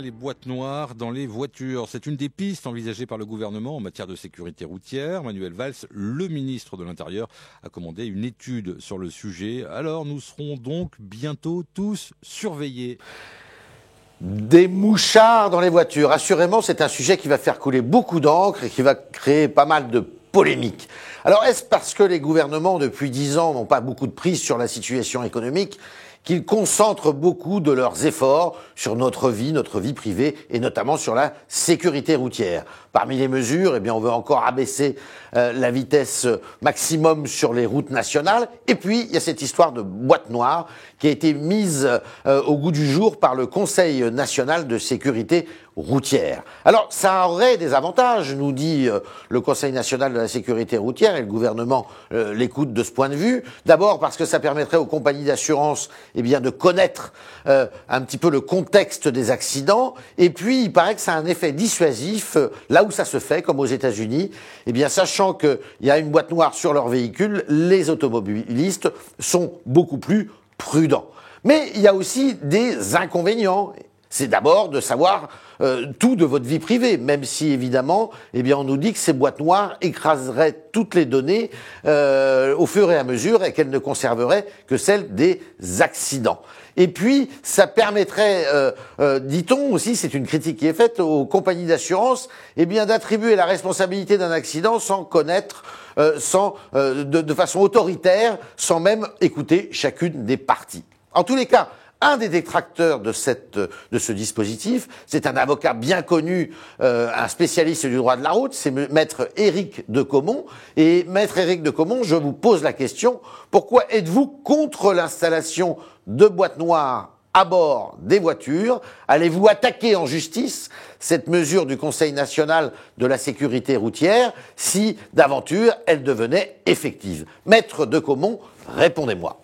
Les boîtes noires dans les voitures, c'est une des pistes envisagées par le gouvernement en matière de sécurité routière. Manuel Valls, le ministre de l'Intérieur, a commandé une étude sur le sujet. Alors nous serons donc bientôt tous surveillés. Des mouchards dans les voitures. Assurément, c'est un sujet qui va faire couler beaucoup d'encre et qui va créer pas mal de polémiques. Alors, est-ce parce que les gouvernements, depuis 10 ans, n'ont pas beaucoup de prise sur la situation économique qu'ils concentrent beaucoup de leurs efforts sur notre vie privée et notamment sur la sécurité routière? Parmi les mesures, on veut encore abaisser la vitesse maximum sur les routes nationales. Et puis, il y a cette histoire de boîte noire qui a été mise au goût du jour par le Conseil national de sécurité routière. Alors, ça aurait des avantages, nous dit le Conseil national de la sécurité routière, et le gouvernement l'écoute de ce point de vue. D'abord parce que ça permettrait aux compagnies d'assurance de connaître un petit peu le contexte des accidents. Et puis, il paraît que ça a un effet dissuasif là où ça se fait, comme aux États-Unis. Sachant qu'il y a une boîte noire sur leur véhicule, les automobilistes sont beaucoup plus prudents. Mais il y a aussi des inconvénients. C'est d'abord de savoir tout de votre vie privée, même si évidemment, on nous dit que ces boîtes noires écraseraient toutes les données au fur et à mesure et qu'elles ne conserveraient que celles des accidents. Et puis, ça permettrait, dit-on aussi, c'est une critique qui est faite aux compagnies d'assurance, d'attribuer la responsabilité d'un accident sans connaître, de façon autoritaire, sans même écouter chacune des parties. En tous les cas, un des détracteurs de ce dispositif, c'est un avocat bien connu, un spécialiste du droit de la route, c'est maître Éric de Caumont. Et maître Éric de Caumont, je vous pose la question, pourquoi êtes-vous contre l'installation de boîtes noires à bord des voitures? Allez-vous attaquer en justice cette mesure du Conseil national de la sécurité routière si, d'aventure, elle devenait effective? Maître de Caumont, répondez-moi.